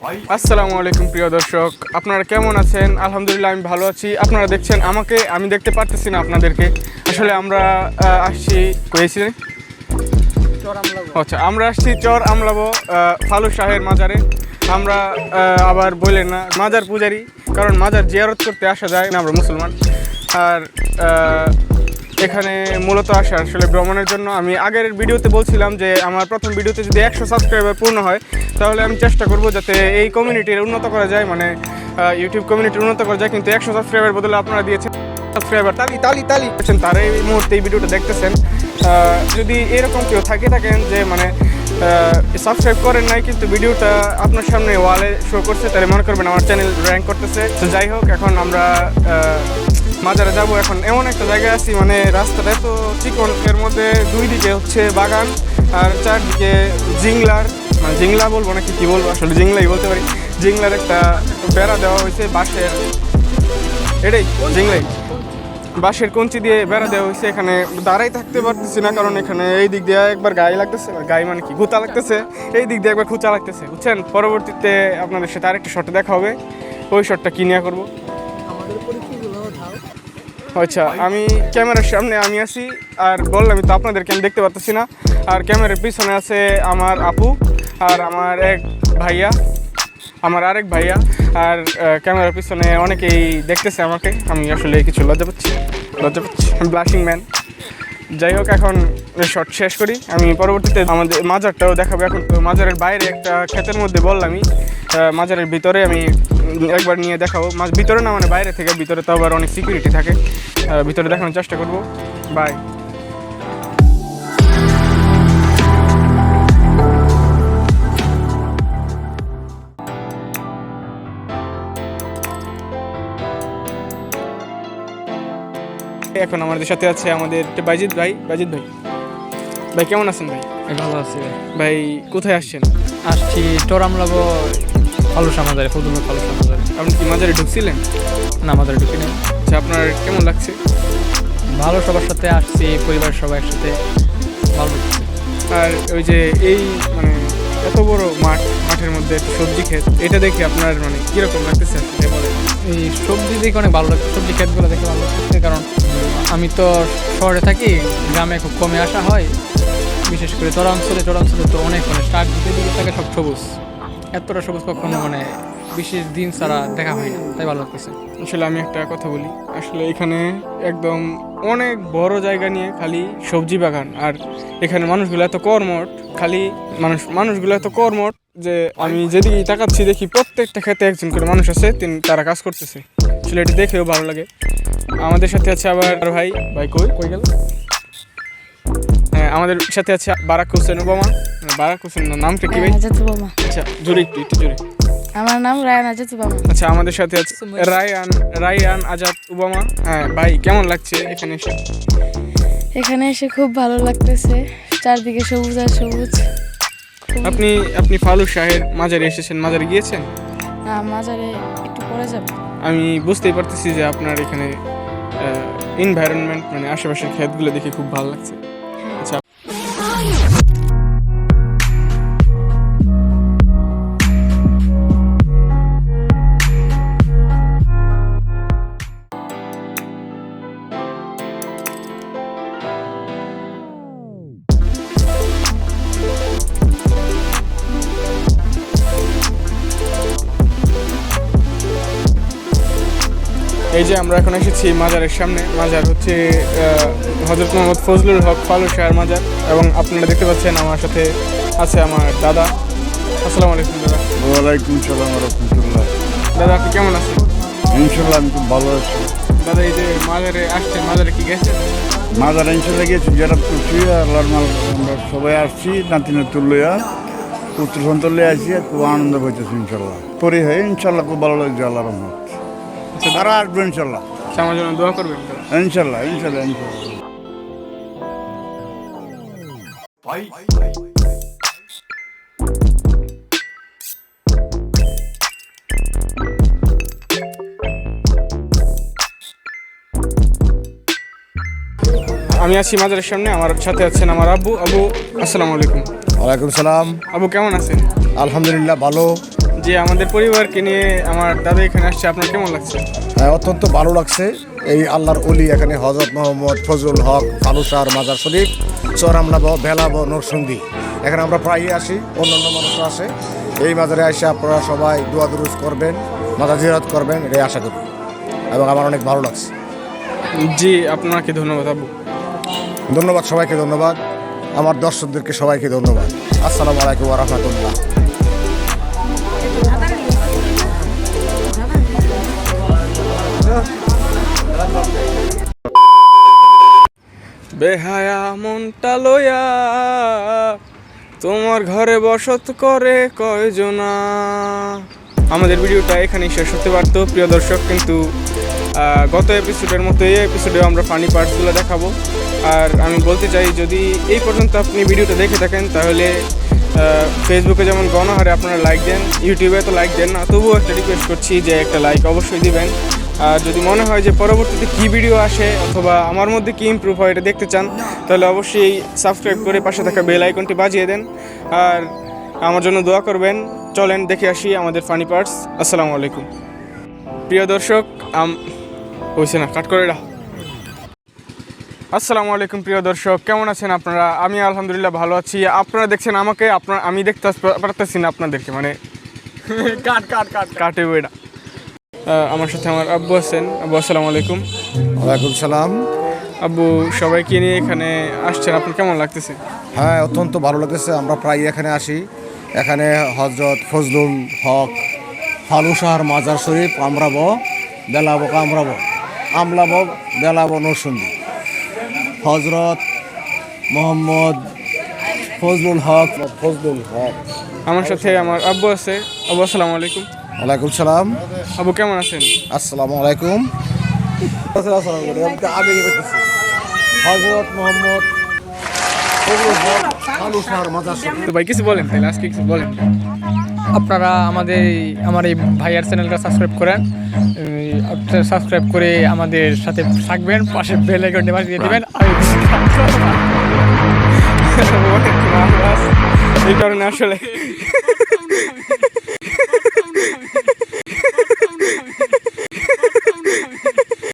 আসসালামু আলাইকুম প্রিয় দর্শক, আপনারা কেমন আছেন? আলহামদুলিল্লাহ আমি ভালো আছি। আপনারা দেখছেন আমাকে, আমি দেখতে পারতেছি না আপনাদেরকে। আসলে আমরা আসছি কয়েছি আচ্ছা, আমরা আসছি চর আমলাবো ফালু শাহের মাজারে। আমরা আবার বললেন না মাজার পূজারি, কারণ মাজার জিয়ারত করতে আসা যায় না, আমরা মুসলমান। আর এখানে মূলত আসা আসলে ভ্রমণের জন্য। আমি আগের ভিডিওতে বলছিলাম যে আমার প্রথম ভিডিওতে যদি 100 সাবস্ক্রাইবার পূর্ণ হয় তাহলে আমি চেষ্টা করব যাতে এই কমিউনিটির উন্নত করা যায়, মানে ইউটিউব কমিউনিটির উন্নত করা যায়। কিন্তু 100 সাবস্ক্রাইবার বদলে আপনারা দিয়েছেন সাবস্ক্রাইবার, তালি তালি তালি করছেন, তারা এই মুহূর্তে এই ভিডিওটা দেখতেছেন। যদি এরকম কেউ থাকেন যে মানে সাবস্ক্রাইব করেন নাই কিন্তু ভিডিওটা আপনার সামনে ওয়ালে শো করছে, তাহলে মনে করবেন আমার চ্যানেল র্যাঙ্ক করতেছে। তো যাই হোক, এখন আমরা মাজারে যাব। এখন এমন একটা জায়গায় আছি, মানে রাস্তাটা এত চিকন, এর মধ্যে দুই দিকে হচ্ছে বাগান আর চারদিকে জিংলার, মানে জিংলা বলবো নাকি কী বলবো, আসলে জিংলাই বলতে পারি। জিংলার একটা বেড়া দেওয়া হয়েছে বাঁশের, এটাই জিংলাই, বাঁশের কঞ্চি দিয়ে বেড়া দেওয়া হয়েছে। এখানে দাঁড়াই থাকতে পারতেছি না, কারণ এখানে এই দিক দিয়ে একবার গায়ে লাগতেছে, গায়ে মানে কি গুতা লাগতেছে, এই দিক দিয়ে একবার খুঁচা লাগতেছে, বুঝছেন। পরবর্তীতে আপনাদের সাথে আরেকটা শটে দেখা হবে, ওই শটটা কি নিয়ে করবো। আচ্ছা, আমি ক্যামেরার সামনে আমি আছি, আর বললামই তো আপনাদেরকে আমি দেখতে পারতেছি না। আর ক্যামেরার পিছনে আছে আমার আপু আর আমার আরেক ভাইয়া। আর ক্যামেরার পিছনে অনেকেই দেখতেছে আমাকে, আমি আসলে কিছু লজ্জা পাচ্ছি, ব্লাশিং ম্যান। যাই হোক, এখন শট শেষ করি। আমি পরবর্তীতে আমাদের মাজারটাও দেখাবো। এখন তো মাজারের বাইরে একটা ক্ষেতের মধ্যে বললামই, মাজারের ভিতরে আমি একবার নিয়ে দেখাবো। ভিতরে না, মানে বাইরে থেকে। ভিতরে তো আবার অনেক সিকিউরিটি থাকে, ভিতরে দেখানোর চেষ্টা করবো। বাই। এখন আমাদের সাথে আছে আমাদের বাজিদ ভাই। ভাই কেমন আছেন ভাই? ভালো আছি ভাই। কোথায় আসছেন? আসছি চোরামলাগো ফালুসা মাজারে, প্রথমে ফালুসা মাজারে। আপনি কি মাজারে ঢুকছিলেন? না, মাজারে ঢুকি নেই। আচ্ছা, আপনার কেমন লাগছে? ভালো, সবার সাথে আসছি, পরিবারের সবাই একসাথে, ভালো লাগছে। আর ওই যে এই মানে এত বড় মাঠের মধ্যে একটা সবজি ক্ষেত, এটা দেখে আপনার মানে কীরকম লাগতেছে আসলে বলেন? এই সবজি দেখে অনেক ভালো লাগছে, সবজি ক্ষেতগুলো দেখে ভালো লাগছে, কারণ আমি তো শহরে থাকি, গ্রামে খুব কমে আসা হয়। বিশেষ করে চরাঞ্চলে তো অনেক স্টার্ট দিকে থাকে সব সবুজ, এতটা সবুজ কখনো মানে বিশেষ দিন ছাড়া দেখা হয় না, তাই ভালো লাগতেছে। আসলে আমি একটা কথা বলি, আসলে এখানে একদম অনেক বড় জায়গা নিয়ে খালি সবজি বাগান, আর এখানে মানুষগুলো এত কর্মঠ, খালি মানুষগুলো এত কর্মঠ যে আমি যেদিকে তাকাচ্ছি দেখি প্রত্যেকটা ক্ষেত্রে একজন করে মানুষ আছে, তারা কাজ করতেছে। আসলে এটা দেখেও ভালো লাগে। আমাদের সাথে আছে আবার ভাই কই গেল? হ্যাঁ, আমাদের সাথে আছে Barack Hossain Obama. Barack Hossain নামটা কি ভাই? আচ্ছা, জোরে একটু জোরে। আমার নাম রায়ান আজাদ ওবামা। আচ্ছা, আমাদের সাথে আছে রায়ান আজাদ ওবামা। হ্যাঁ ভাই, কেমন লাগছে এখানে এসে? এখানে এসে খুব ভালো লাগতেছে, চারদিকে সবুজ আর সবুজ। আপনি ফালু শাহের মাজারে এসেছেন, মাজারে গিয়েছেন? মাজারে একটু পরে যাব। আমি বুঝতেই পারতেছি যে আপনার এখানে এনভায়রনমেন্ট, মানে আশেপাশের ক্ষেতগুলো দেখে খুব ভালো লাগছে। আচ্ছা, এই যে আমরা এখন এসেছি মাজারের সামনে। মাজার হচ্ছে হযরত মুহাম্মদ ফজলুল হক ফালু শাহের মাজার, এবং আপনারা দেখতে পাচ্ছেন আমার সাথে আছে আমার দাদা। আসসালামু আলাইকুম দাদা। ওয়ালাইকুম সালাম রাহমাতুল্লাহ। দাদা, আপনি কেমন আছেন? ইনশাল্লাহ আমি খুব ভালো আছি। দাদা, এই যে মাজারে আসছেন, মাজারে কি গেছেন? মাজার ইনশাল্লাহ গেছি, যারা করছি আল্লাহর মাল, আমরা সবাই আসছি নাতি নাতুর লইয়া, পুত্র সন্তান লইয়া আসছি, খুব আনন্দ পাইতেছি ইনশাল্লাহ। পরে হয় ইনশাল্লাহ খুব ভালো লাগছে আল্লাহর রহমত। তারা আসবে ইনশাল্লাহ। আমার জন্য দোয়া করবেন ইনশাল্লাহ। আমি আছি মাজারের সামনে, আমার সাথে আছেন আমার আব্বু। আসসালামু আলাইকুম। ওয়ালাইকুম সালাম। আব্বু কেমন আছেন? আলহামদুলিল্লাহ ভালো। যে আমাদের পরিবারকে নিয়ে আমার দাদা এখানে আসছে, আপনার কেমন লাগছে? হ্যাঁ, অত্যন্ত ভালো লাগছে। এই আল্লাহর অলি এখানে হজরত মোহাম্মদ ফজলুল হক ফালুসার মাজার শরীফ চোরামলাব বেলাব নরসিংদী, এখানে আমরা প্রায়ই আসি, অন্যান্য মানুষরা আসে। এই মাজারে এসে আপনারা সবাই দোয়া দুরুজ করবেন, মাজার জিয়ারত করবেন, এটাই আশা করি এবং আমার অনেক ভালো লাগছে। জি, আপনাকে ধন্যবাদ আব্বু। ধন্যবাদ, সবাইকে ধন্যবাদ, আমার দর্শকদেরকে সবাইকে ধন্যবাদ। আসসালামু আলাইকুম ওয়া রাহমাতুল্লাহ। বেহায়া মনটা লইয়া তোমার ঘরে বসত করে কয়জনা। আমাদের ভিডিওটা এখানেই শেষ হতে পারতো প্রিয় দর্শক, কিন্তু গত এপিসোডের মতো এই এপিসোডেও আমরা ফানি পার্টসগুলো দেখাবো। আর আমি বলতে চাই, যদি এই পর্যন্ত আপনি ভিডিওটা দেখে থাকেন তাহলে ফেসবুকে যেমন গণহারে আপনারা লাইক দেন, ইউটিউবে তো লাইক দেন না, তবুও একটা রিকোয়েস্ট করছি যে একটা লাইক অবশ্যই দিবেন। আর যদি মনে হয় যে পরবর্তীতে কী ভিডিও আসে অথবা আমার মধ্যে কী ইমপ্রুভ হয় এটা দেখতে চান, তাহলে অবশ্যই সাবস্ক্রাইব করে পাশে থাকা বেল আইকনটি বাজিয়ে দেন আর আমার জন্য দোয়া করবেন। চলেন দেখে আসি আমাদের ফানি পার্টস। আসসালামু আলাইকুম প্রিয় দর্শক, হয়েছে না, কাট করে রাখো। আসসালামু আলাইকুম প্রিয় দর্শক, কেমন আছেন আপনারা? আমি আলহামদুলিল্লাহ ভালো আছি। আপনারা দেখছেন আমাকে, আমি দেখতে পারতেছি না আপনাদেরকে, মানে কাটে বইটা। আমার সাথে আমার আব্বু আছেন। আব্বু আসসালামু আলাইকুম। ওয়ালাইকুম সালাম। আব্বু, সবাইকে নিয়ে এখানে আসছেন, আপনার কেমন লাগতেছে? হ্যাঁ, অত্যন্ত ভালো লাগতেছে। আমরা প্রায় এখানে আসি। এখানে হজরত ফজলুল হক ফালুসার মাজার শরীফ আমরাব বেলাব কামরাব আমলাব বেলাব নরসিংদী, হজরত মোহাম্মদ ফজলুল হক। আমার সাথে আমার আব্বু আছে। আব্বু আসসালামু আলাইকুম। ওয়ালাইকুম সালাম। আব্বু কেমন আছেন? আসসালামু আলাইকুম। হজরত মোহাম্মদ ফজলুল হক ফালুসার মাজার শরীফ। তো ভাই কিছু বলেন, তাহলে আজকে কিছু বলেন। আপনারা আমার এই ভাইয়ার চ্যানেলটা সাবস্ক্রাইব করেন, সাবস্ক্রাইব করে আমাদের সাথে থাকবেন, পাশে বেল আইকনটি বাজিয়ে দিবেন। এই কারণে আসলে